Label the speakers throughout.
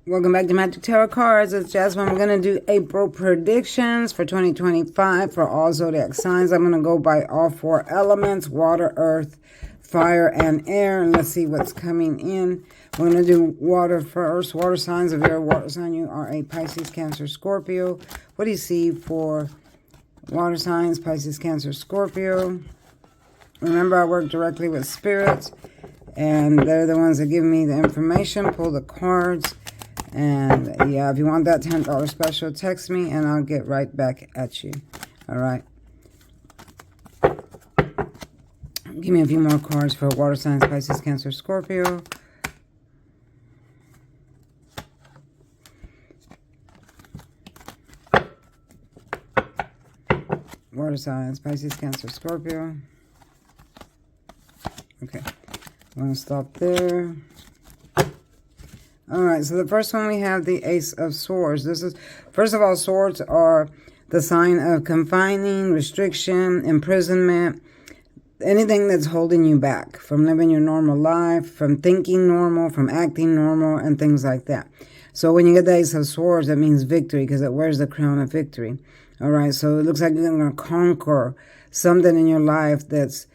Speaker 1: Welcome back to Magic Tarot Cards. It's Jasmine. We're going to do April predictions for 2025 for all zodiac signs. I'm going to go by all four elements: water, earth, fire, and air. And let's see what's coming in. We're going to do water first. Water signs. If you're a water sign, you are a Pisces, Cancer, Scorpio. What do you see for water signs? Pisces, Cancer, Scorpio. Remember, I work directly with spirits, and they're the ones that give me the information. Pull the cards. And yeah, if you want that $10 special, text me and I'll get right back at you. All right. Give me a few more cards for water signs, Pisces, Cancer, Scorpio. Water signs, Pisces, Cancer, Scorpio. Okay. I'm going to stop there. All right, so the first one we have the Ace of Swords. This is, first of all, swords are the sign of confining, restriction, imprisonment, anything that's holding you back from living your normal life, from thinking normal, from acting normal, and things like that. So when you get the Ace of Swords, that means victory because it wears the crown of victory. All right, so it looks like you're going to conquer something in your life that's,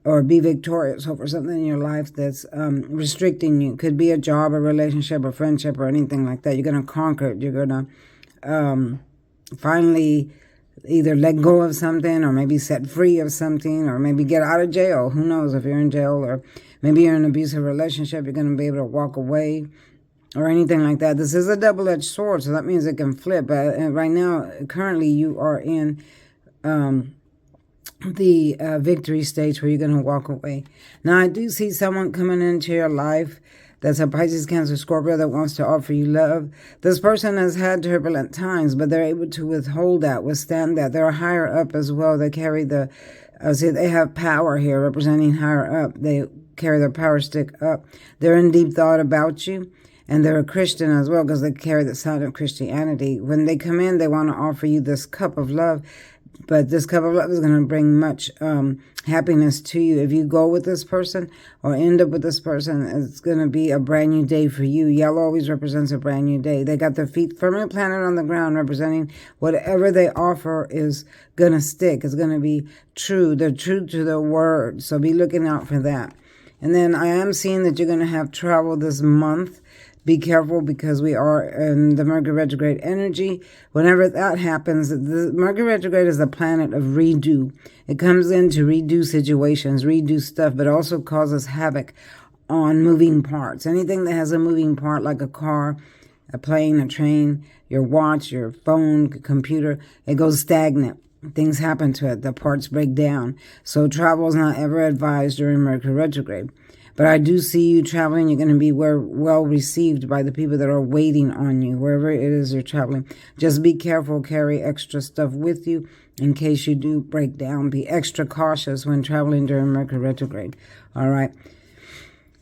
Speaker 1: or be victorious over something in your life that's restricting you. Could be a job, a relationship, a friendship, or anything like that. You're going to conquer it. You're going to finally either let go of something or maybe set free of something or maybe get out of jail. Who knows if you're in jail, or maybe you're in an abusive relationship. You're going to be able to walk away or anything like that. This is a double-edged sword, so that means it can flip. But right now, currently, you are in the victory stage where you're going to walk away. Now, I do see someone coming into your life that's a Pisces, Cancer, Scorpio that wants to offer you love. This person has had turbulent times, but they're able to withstand that. They're higher up as well. They carry the, see, they have power here representing higher up. They carry their power stick up. They're in deep thought about you. And they're a Christian as well because they carry the sign of Christianity. When they come in, they want to offer you this cup of love. But this cup of love is going to bring much happiness to you. If you go with this person or end up with this person, it's going to be a brand new day for you. Yellow always represents a brand new day. They got their feet firmly planted on the ground, representing whatever they offer is going to stick. It's going to be true. They're true to their word. So be looking out for that. And then I am seeing that you're going to have travel this month. Be careful because we are in the Mercury Retrograde energy. Whenever that happens, the Mercury Retrograde is the planet of redo. It comes in to redo situations, redo stuff, but also causes havoc on moving parts. Anything that has a moving part like a car, a plane, a train, your watch, your phone, computer, it goes stagnant. Things happen to it. The parts break down. So travel is not ever advised during Mercury Retrograde. But I do see you traveling. You're going to be well received by the people that are waiting on you, wherever it is you're traveling. Just be careful. Carry extra stuff with you in case you do break down. Be extra cautious when traveling during Mercury Retrograde. All right.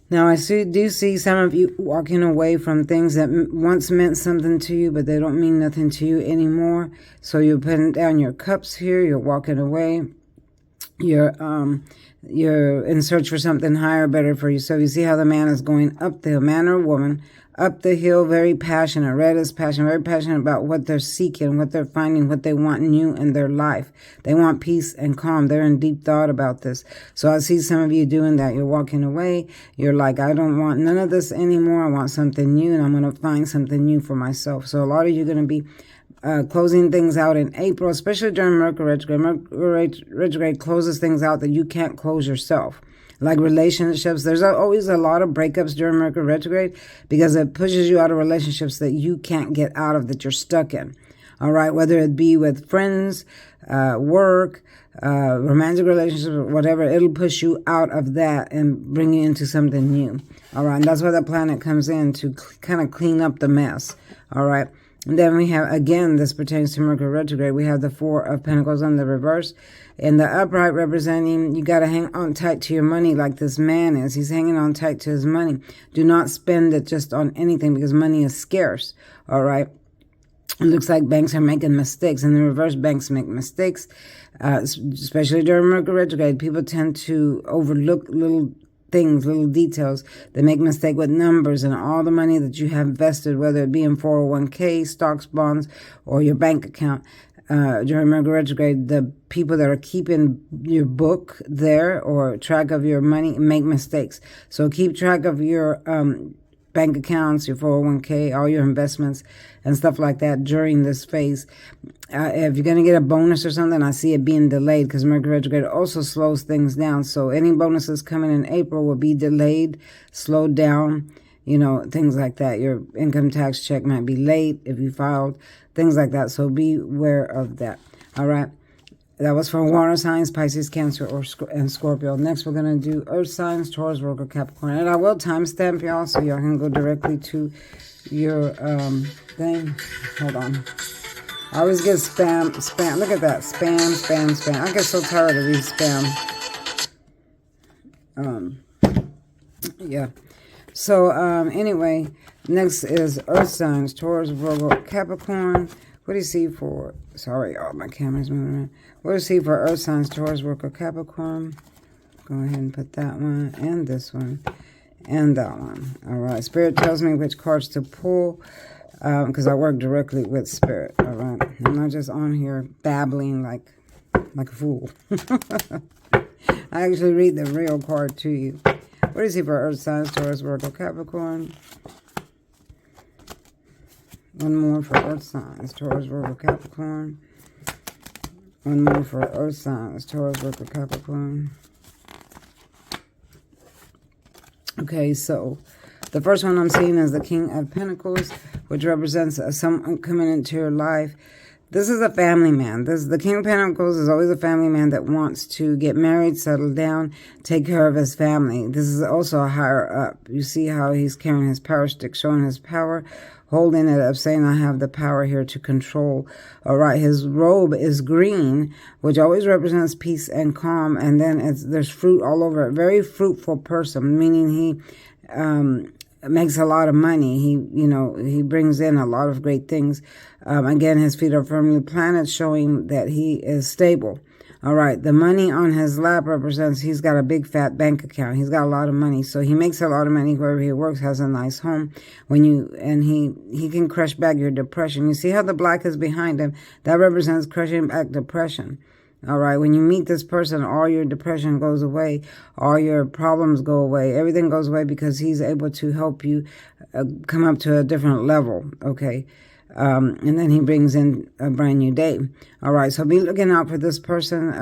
Speaker 1: Now, I do see some of you walking away from things that once meant something to you, but they don't mean nothing to you anymore. So you're putting down your cups here. You're walking away. You're in search for something higher, better for you. So you see how the man is going up the hill, man or woman, up the hill, very passionate. Red is passionate, very passionate about what they're seeking, what they're finding, what they want new in their life. They want peace and calm. They're in deep thought about this. So I see some of you doing that. You're walking away. You're like, I don't want none of this anymore. I want something new, and I'm going to find something new for myself. So a lot of you are going to be closing things out in April, especially during Mercury Retrograde. Mercury Retrograde closes things out that you can't close yourself. Like relationships, there's always a lot of breakups during Mercury Retrograde because it pushes you out of relationships that you can't get out of, that you're stuck in. All right, whether it be with friends, work, romantic relationships, or whatever, it'll push you out of that and bring you into something new. All right, and that's why the planet comes in to kind of clean up the mess. All right. And then we have, again, this pertains to Mercury Retrograde, we have the Four of Pentacles on the reverse. And the upright representing, you got to hang on tight to your money like this man is. He's hanging on tight to his money. Do not spend it just on anything because money is scarce. All right. It looks like banks are making mistakes. In the reverse, banks make mistakes, especially during Mercury Retrograde. People tend to overlook little things, little details. They make mistake with numbers, and all the money that you have invested, whether it be in 401k, stocks, bonds, or your bank account. During Mercury Retrograde, the people that are keeping your book there or track of your money make mistakes. So keep track of your bank accounts, your 401k, all your investments and stuff like that during this phase. If you're going to get a bonus or something, I see it being delayed because Mercury Retrograde also slows things down. So any bonuses coming in April will be delayed, slowed down, things like that. Your income tax check might be late if you filed, things like that. So be aware of that. All right. That was for water signs, Pisces, Cancer, and Scorpio. Next, we're going to do earth signs, Taurus, Virgo, Capricorn. And I will timestamp y'all so y'all can go directly to your thing. Hold on. I always get spam. Look at that. Spam. I get so tired of these spam. Yeah. So, anyway, next is earth signs, Taurus, Virgo, Capricorn. What do you see for, sorry, all my camera's moving around. What do you see for earth signs, Taurus, Virgo, Capricorn? Go ahead and put that one, and this one, and that one. All right, Spirit tells me which cards to pull, because I work directly with Spirit, all right? I'm not just on here babbling like a fool. I actually read the real card to you. What do you see for earth signs, Taurus, Virgo, Capricorn? One more for earth signs, Taurus, Virgo, Capricorn. One more for earth signs, Taurus, Virgo, Capricorn. Okay, so the first one I'm seeing is the King of Pentacles, which represents someone coming into your life. This is a family man. The King of Pentacles is always a family man that wants to get married, settle down, take care of his family. This is also a higher up. You see how he's carrying his power stick, showing his power, holding it up, saying, I have the power here to control. All right, his robe is green, which always represents peace and calm. And then there's fruit all over it. Very fruitful person, meaning he makes a lot of money. He brings in a lot of great things. Again, his feet are firmly planted, showing that he is stable. All right, the money on his lap represents he's got a big fat bank account. He's got a lot of money, so he makes a lot of money wherever he works. Has a nice home. He can crush back your depression. You see how the black is behind him? That represents crushing back depression. All right, when you meet this person, all your depression goes away, all your problems go away, everything goes away because he's able to help you come up to a different level, okay? And then he brings in a brand new day. All right, so be looking out for this person,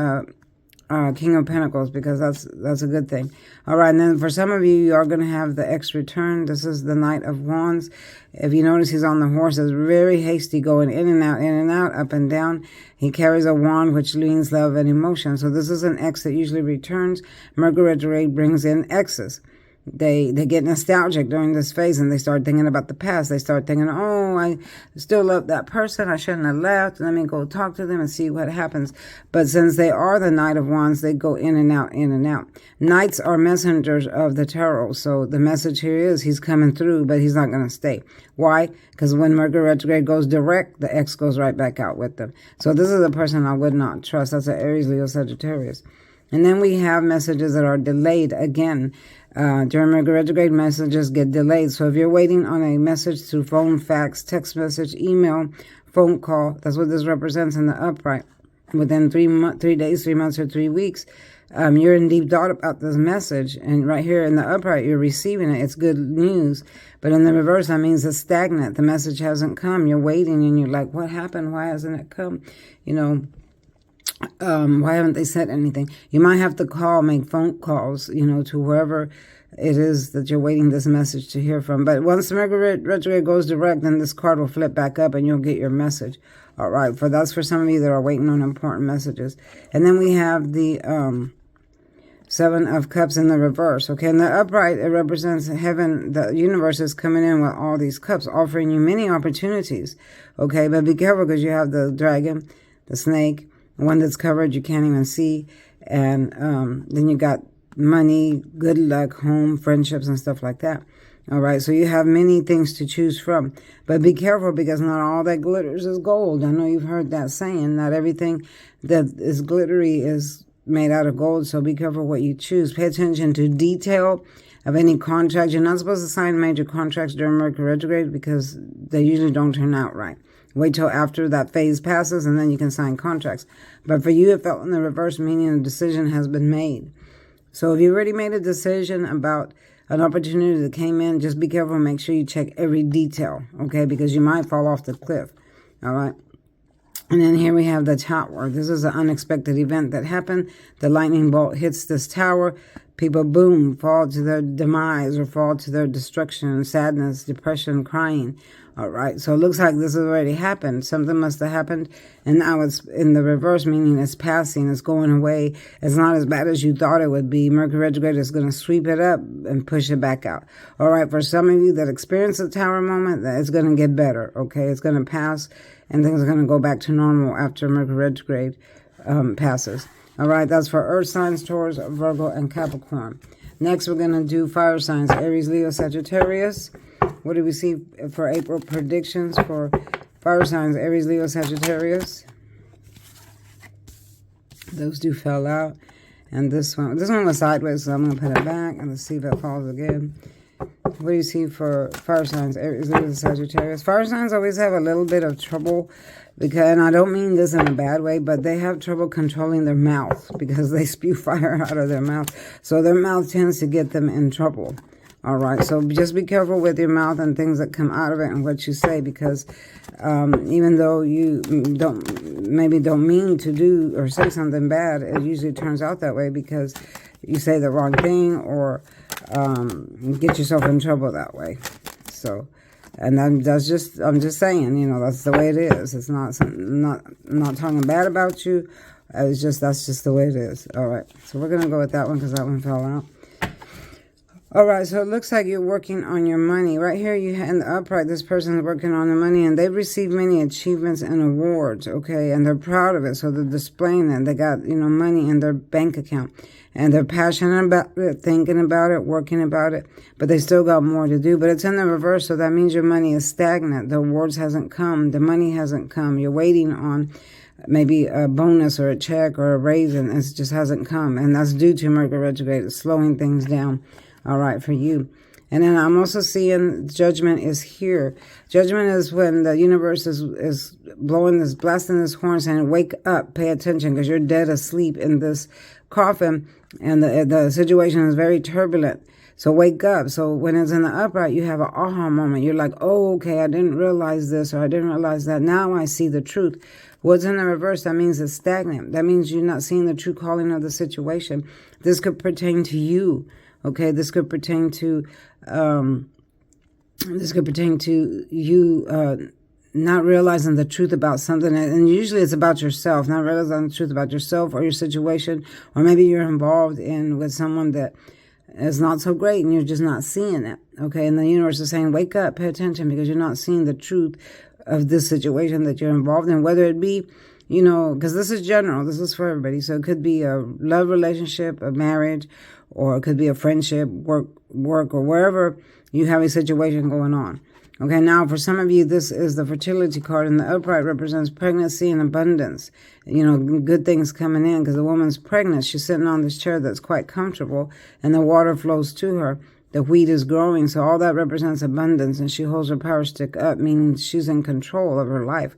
Speaker 1: King of Pentacles, because that's a good thing. All right, and then for some of you, you are going to have the X return. This is the Knight of Wands. If you notice, he's on the horse. It's very hasty, going in and out, up and down. He carries a wand, which leans love and emotion. So this is an X that usually returns. Mercury Retrograde brings in X's. They get nostalgic during this phase, and they start thinking about the past. They start thinking, oh, I still love that person. I shouldn't have left. Let me go talk to them and see what happens. But since they are the Knight of Wands, they go in and out, in and out. Knights are messengers of the tarot. So the message here is he's coming through, but he's not going to stay. Why? Because when Mercury Retrograde goes direct, the X goes right back out with them. So this is a person I would not trust. That's an Aries, Leo, Sagittarius. And then we have messages that are delayed again. During Mercury Retrograde, messages get delayed. So if you're waiting on a message through phone, fax, text message, email, phone call, that's what this represents in the upright. Within 3 days, 3 months, or 3 weeks, you're in deep thought about this message. And right here in the upright, you're receiving it. It's good news. But in the reverse, that means it's stagnant. The message hasn't come. You're waiting and you're like, what happened? Why hasn't it come? Why haven't they said anything? You might have to make phone calls, to wherever it is that you're waiting this message to hear from. But once the Mercury Retrograde goes direct, then this card will flip back up and you'll get your message. All right, that's for some of you that are waiting on important messages. And then we have the Seven of Cups in the reverse. Okay, in the upright, it represents heaven. The universe is coming in with all these cups, offering you many opportunities. Okay, but be careful because you have the dragon, the snake, one that's covered you can't even see, and then you got money, good luck, home, friendships, and stuff like that. All right, so you have many things to choose from, but be careful because not all that glitters is gold. I know you've heard that saying. Not everything that is glittery is made out of gold, so be careful what you choose. Pay attention to detail of any contract. You're not supposed to sign major contracts during Mercury retrograde because they usually don't turn out right. Wait till after that phase passes and then you can sign contracts. But for you, it felt in the reverse, meaning a decision has been made. So if you already made a decision about an opportunity that came in, just be careful and make sure you check every detail, okay? Because you might fall off the cliff, all right? And then here we have the tower. This is an unexpected event that happened. The lightning bolt hits this tower. People, boom, fall to their demise or fall to their destruction, sadness, depression, crying. All right, so it looks like this has already happened. Something must have happened, and now it's in the reverse, meaning it's passing, it's going away. It's not as bad as you thought it would be. Mercury retrograde is going to sweep it up and push it back out. All right, for some of you that experience the tower moment, it's going to get better, okay? It's going to pass, and things are going to go back to normal after Mercury retrograde passes. All right, that's for Earth signs, Taurus, Virgo, and Capricorn. Next, we're going to do fire signs, Aries, Leo, Sagittarius. What do we see for April predictions for fire signs, Aries, Leo, Sagittarius? Those two fell out. And this one was sideways, so I'm going to put it back and let's see if it falls again. What do you see for fire signs, Aries, Leo, Sagittarius? Fire signs always have a little bit of trouble, because, and I don't mean this in a bad way, but they have trouble controlling their mouth because they spew fire out of their mouth. So their mouth tends to get them in trouble. All right, so just be careful with your mouth and things that come out of it and what you say, because even though you don't mean to do or say something bad, it usually turns out that way because you say the wrong thing or get yourself in trouble that way. So, and I'm just saying, you know, that's the way it is. It's not not talking bad about you. That's just the way it is. All right, so we're gonna go with that one because that one fell out. All right, so it looks like you're working on your money. Right here, you in the upright, this person is working on the money, and they've received many achievements and awards, okay? And they're proud of it, so they're displaying that. They got, you know, money in their bank account, and they're passionate about it, thinking about it, working about it, but they still got more to do. But it's in the reverse, so that means your money is stagnant. The awards hasn't come. The money hasn't come. You're waiting on maybe a bonus or a check or a raise, and it just hasn't come. And that's due to Mercury retrograde. It's slowing things down. All right, for you. And then I'm also seeing judgment is here. Judgment is when the universe is blasting this horn saying, wake up, pay attention, because you're dead asleep in this coffin, and the situation is very turbulent. So wake up. So when it's in the upright, you have an aha moment. You're like, oh, okay, I didn't realize this, or I didn't realize that. Now I see the truth. What's in the reverse, that means it's stagnant. That means you're not seeing the true calling of the situation. This could pertain to you. Okay, this could pertain to you not realizing the truth about something, and usually it's about yourself, not realizing the truth about yourself or your situation, or maybe you're involved with someone that is not so great and you're just not seeing it. Okay, and the universe is saying, wake up, pay attention, because you're not seeing the truth of this situation that you're involved in, whether it be, you know, because this is general, this is for everybody. So it could be a love relationship, a marriage, or it could be a friendship, work, or wherever you have a situation going on. Okay, now for some of you, this is the fertility card, and the upright represents pregnancy and abundance. You know, good things coming in, because the woman's pregnant. She's sitting on this chair that's quite comfortable, and the water flows to her. The wheat is growing, so all that represents abundance, and she holds her power stick up, meaning she's in control of her life.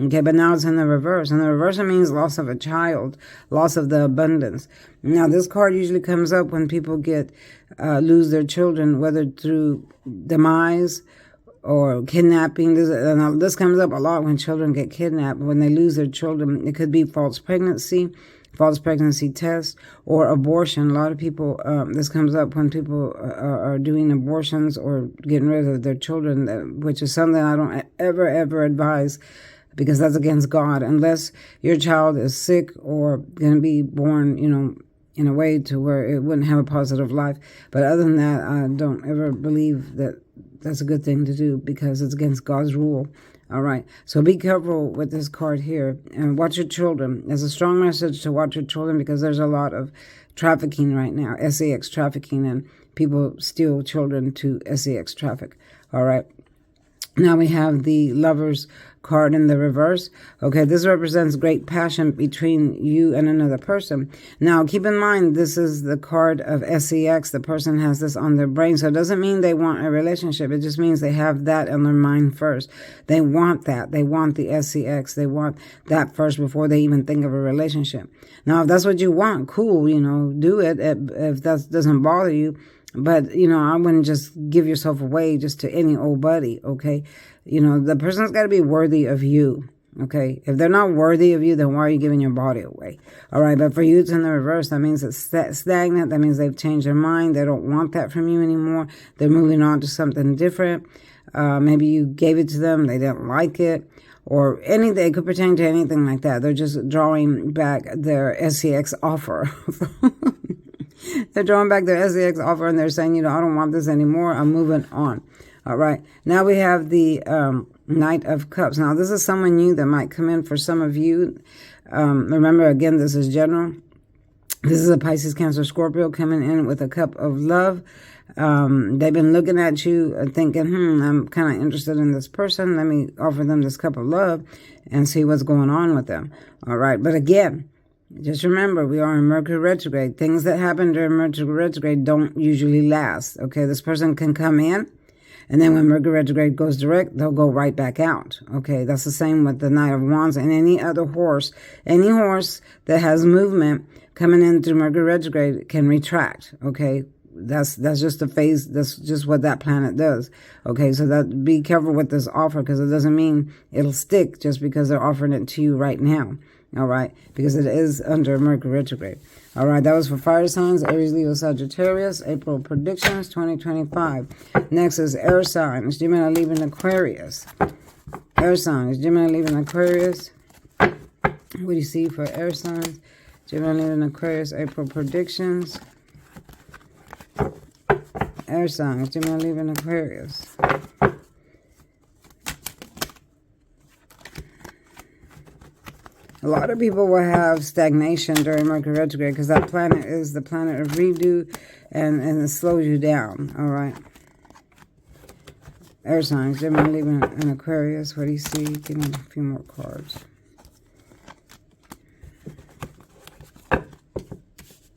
Speaker 1: Okay, but now it's in the reverse. And the reverse means loss of a child, loss of the abundance. Now, this card usually comes up when people lose their children, whether through demise or kidnapping. This comes up a lot when children get kidnapped. When they lose their children, it could be false pregnancy test, or abortion. A lot of people, this comes up when people are doing abortions or getting rid of their children, which is something I don't ever advise, because that's against God, unless your child is sick or going to be born, you know, in a way to where it wouldn't have a positive life. But other than that, I don't ever believe that that's a good thing to do, because it's against God's rule. All right, so be careful with this card here, and watch your children. There's a strong message to watch your children, because there's a lot of trafficking right now, sex trafficking, and people steal children to sex traffic. All right. Now we have the Lovers card in the reverse. Okay, this represents great passion between you and another person. Now, keep in mind, this is the card of sex. The person has this on their brain. So it doesn't mean they want a relationship. It just means they have that on their mind first. They want that. They want the sex. They want that first before they even think of a relationship. Now, if that's what you want, cool, do it if that doesn't bother you. But, I wouldn't just give yourself away just to any old buddy, okay? The person's got to be worthy of you, okay? If they're not worthy of you, then why are you giving your body away? All right, but for you, it's in the reverse. That means it's stagnant. That means they've changed their mind. They don't want that from you anymore. They're moving on to something different. Maybe you gave it to them. They didn't like it. Or anything. It could pertain to anything like that. They're just drawing back their sex offer. They're drawing back their sex offer and they're saying, I don't want this anymore. I'm moving on. All right. Now we have the Knight of Cups. Now this is someone new that might come in for some of you. Remember, again, this is general. This is a Pisces, Cancer, Scorpio coming in with a cup of love. They've been looking at you and thinking, I'm kind of interested in this person. Let me offer them this cup of love and see what's going on with them. All right. But again, just remember, we are in Mercury Retrograde. Things that happen during Mercury Retrograde don't usually last. Okay, this person can come in, and then when Mercury Retrograde goes direct, they'll go right back out. Okay, that's the same with the Knight of Wands and any other horse. Any horse that has movement coming in through Mercury Retrograde can retract. Okay, that's just a phase. That's just what that planet does. Okay, so that be careful with this offer because it doesn't mean it'll stick just because they're offering it to you right now. All right, because it is under Mercury Retrograde. All right, that was for fire signs, Aries, Leo, Sagittarius, April predictions 2025. Next is air signs, Gemini, Libra, and Aquarius. Air signs, Gemini, Libra, and Aquarius. What do you see for air signs? Gemini, Libra, and Aquarius, April predictions. Air signs, Gemini, Libra, and Aquarius. A lot of people will have stagnation during Mercury retrograde because that planet is the planet of redo and it slows you down, all right? Air signs, Gemini, Libra, and Aquarius. What do you see? Give me a few more cards.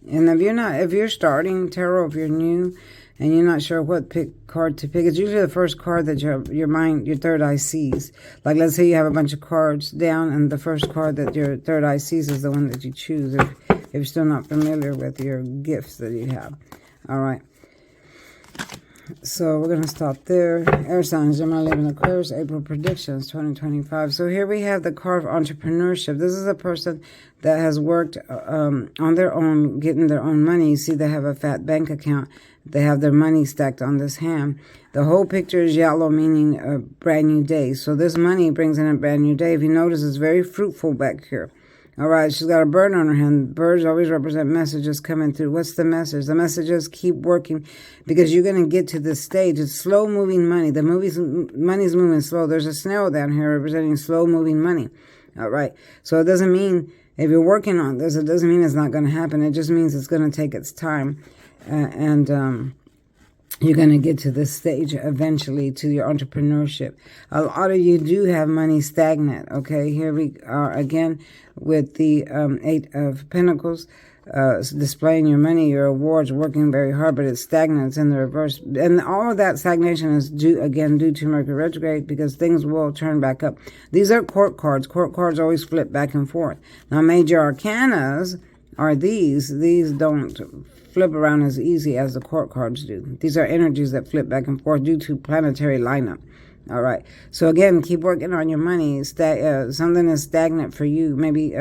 Speaker 1: And if you're starting tarot, if you're new and you're not sure what card to pick, it's usually the first card that your third eye sees. Like, let's say you have a bunch of cards down and the first card that your third eye sees is the one that you choose if you're still not familiar with your gifts that you have. All right. So we're going to stop there. Air signs, Gemini, Libra, and Aquarius, April predictions 2025. So here we have the card of entrepreneurship. This is a person that has worked on their own, getting their own money. You see, they have a fat bank account. They have their money stacked on this hand. The whole picture is yellow, meaning a brand new day. So this money brings in a brand new day. If you notice, it's very fruitful back here. All right, she's got a bird on her hand. Birds always represent messages coming through. What's the message? The message is keep working because you're going to get to this stage. It's slow-moving money. Money's moving slow. There's a snail down here representing slow-moving money. All right, so it doesn't mean if you're working on this, it doesn't mean it's not going to happen. It just means it's going to take its time. You're going to get to this stage eventually to your entrepreneurship. A lot of you do have money stagnant, okay? Here we are again with the Eight of Pentacles, displaying your money, your awards, working very hard, but it's stagnant. It's in the reverse. And all of that stagnation is due to Mercury retrograde because things will turn back up. These are court cards. Court cards always flip back and forth. Now, major arcanas are these. These don't flip around as easy as the court cards do. These are energies that flip back and forth due to planetary lineup. All right. So again, keep working on your money. Something is stagnant for you. Maybe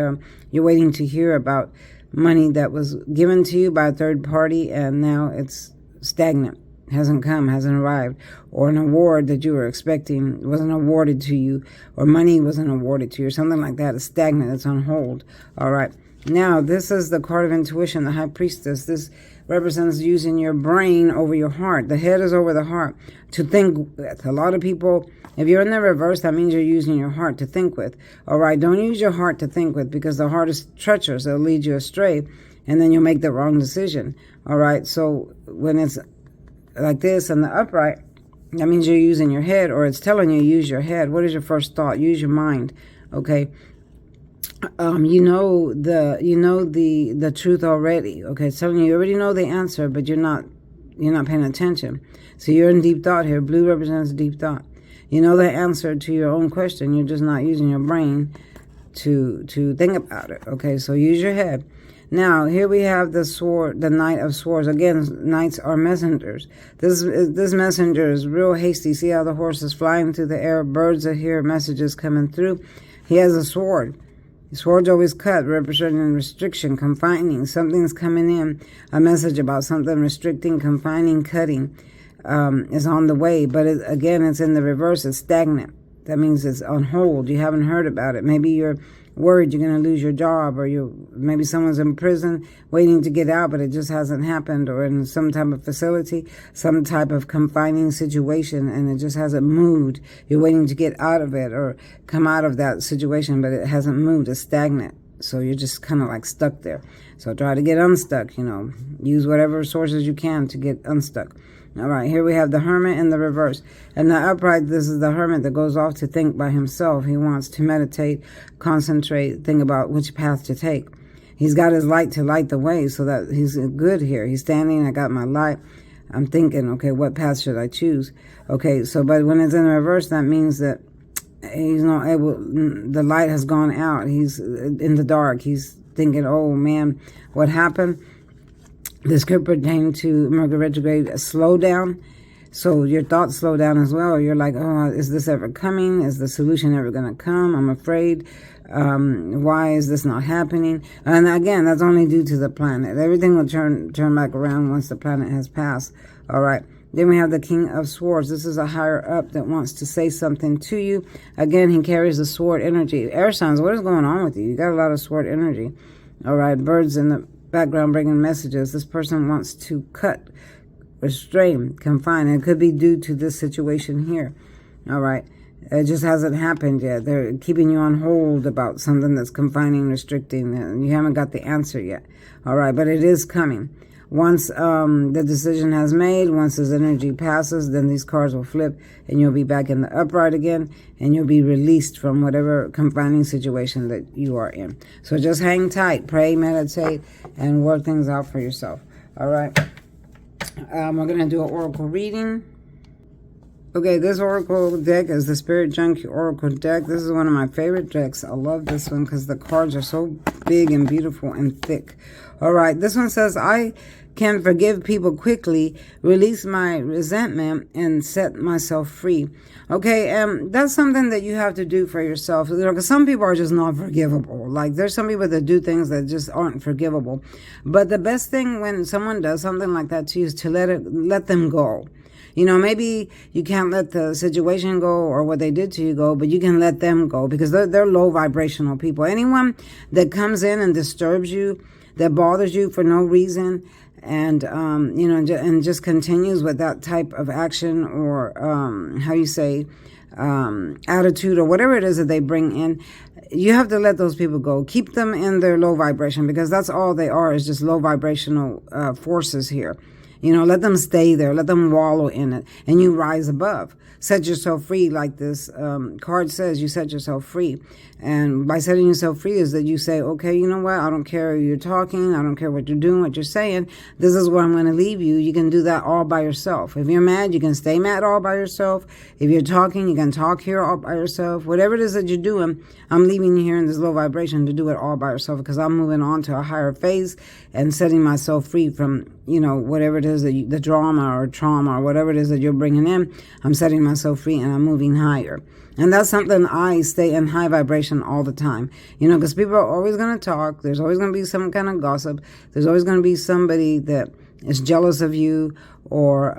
Speaker 1: you're waiting to hear about money that was given to you by a third party and now it's stagnant. Hasn't come, hasn't arrived. Or an award that you were expecting wasn't awarded to you, or money wasn't awarded to you, or something like that. It's stagnant. It's on hold. All right. Now, this is the card of intuition, the High Priestess. This represents using your brain over your heart. The head is over the heart to think with. A lot of people, if you're in the reverse, that means you're using your heart to think with. All right, don't use your heart to think with because the heart is treacherous. It'll lead you astray, and then you'll make the wrong decision. All right, so when it's like this and the upright, That means you're using your head, or it's telling you use your head. What is your first thought? Use your mind. Okay. You know the truth already. Okay, it's telling you already know the answer, but you're not paying attention. So you're in deep thought here. Blue represents deep thought. You know the answer to your own question. You're just not using your brain to think about it. Okay, so use your head. Now, here we have the sword, the Knight of Swords. Again, knights are messengers. This messenger is real hasty. See how the horse is flying through the air? Birds are here, messages coming through. He has a sword. The sword's always cut, representing restriction, confining. Something's coming in, a message about something restricting, confining, cutting is on the way. But again, it's in the reverse. It's stagnant. That means it's on hold. You haven't heard about it. Maybe you're worried you're going to lose your job, or maybe someone's in prison waiting to get out, but it just hasn't happened, or in some type of facility, some type of confining situation, and it just hasn't moved. You're waiting to get out of it or come out of that situation, but it hasn't moved. It's stagnant. So you're just kind of like stuck there. So try to get unstuck, use whatever sources you can to get unstuck. All right, here we have the Hermit in the reverse. And the upright, this is the Hermit that goes off to think by himself. He wants to meditate, concentrate, think about which path to take. He's got his light to light the way, so that he's good here. He's standing, I got my light. I'm thinking, okay, what path should I choose? Okay, so but when it's in reverse, that means that he's not able, the light has gone out. He's in the dark. He's thinking, oh man, what happened? This could pertain to Mercury Retrograde, a slowdown. So your thoughts slow down as well. You're like, oh, is this ever coming? Is the solution ever going to come? I'm afraid. Why is this not happening? And again, that's only due to the planet. Everything will turn back around once the planet has passed. All right. Then we have the King of Swords. This is a higher up that wants to say something to you. Again, he carries the sword energy. Air signs, what is going on with you? You got a lot of sword energy. All right. Birds in the background bringing messages. This person wants to cut, restrain, confine. It could be due to this situation here. All right. It just hasn't happened yet. They're keeping you on hold about something that's confining, restricting, and you haven't got the answer yet. All right. But it is coming. Once the decision has made, once this energy passes, then these cards will flip and you'll be back in the upright again, and you'll be released from whatever confining situation that you are in. So just hang tight, pray, meditate, and work things out for yourself. All right. We're going to do an oracle reading. Okay, this oracle deck is the Spirit Junkie Oracle deck. This is one of my favorite decks. I love this one because the cards are so big and beautiful and thick. All right, this one says, I can forgive people quickly, release my resentment, and set myself free. Okay, that's something that you have to do for yourself. Because some people are just not forgivable. Like, there's some people that do things that just aren't forgivable. But the best thing when someone does something like that to you is to let them go. Maybe you can't let the situation go or what they did to you go, but you can let them go because they're low vibrational people. Anyone that comes in and disturbs you, that bothers you for no reason, and and just continues with that type of action or attitude or whatever it is that they bring in, you have to let those people go. Keep them in their low vibration because that's all they are, is just low vibrational forces here. Let them stay there. Let them wallow in it. And you rise above. Set yourself free, like this card says. You set yourself free. And by setting yourself free is that you say, okay, you know what? I don't care who you're talking. I don't care what you're doing, what you're saying. This is where I'm going to leave you. You can do that all by yourself. If you're mad, you can stay mad all by yourself. If you're talking, you can talk here all by yourself. Whatever it is that you're doing, I'm leaving you here in this low vibration to do it all by yourself because I'm moving on to a higher phase and setting myself free from, whatever it is that the drama or trauma or whatever it is that you're bringing in. I'm setting myself free and I'm moving higher. And that's something I stay in high vibration all the time. Because people are always going to talk. There's always going to be some kind of gossip. There's always going to be somebody that is jealous of you or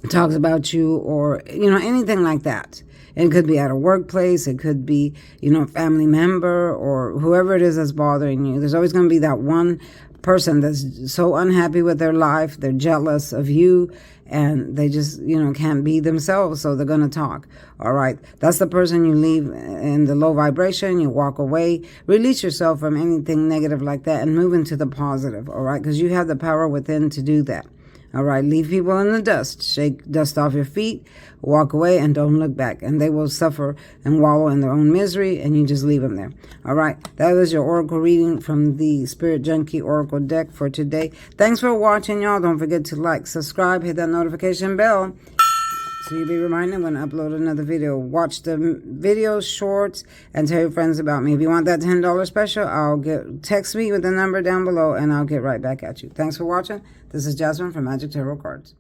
Speaker 1: talks about you or, anything like that. It could be at a workplace. It could be, a family member or whoever it is that's bothering you. There's always going to be that one person that's so unhappy with their life. They're jealous of you and they just, can't be themselves. So they're going to talk. All right. That's the person you leave in the low vibration. You walk away, release yourself from anything negative like that and move into the positive. All right. Because you have the power within to do that. All right, leave people in the dust. Shake dust off your feet, walk away, and don't look back. And they will suffer and wallow in their own misery, and you just leave them there. All right, that was your oracle reading from the Spirit Junkie Oracle deck for today. Thanks for watching, y'all. Don't forget to like, subscribe, hit that notification bell, so you'll be reminded when I upload another video. Watch the videos, shorts, and tell your friends about me. If you want that $10 special, text me with the number down below, and I'll get right back at you. Thanks for watching. This is Jasmine from Magic Tarot Cards.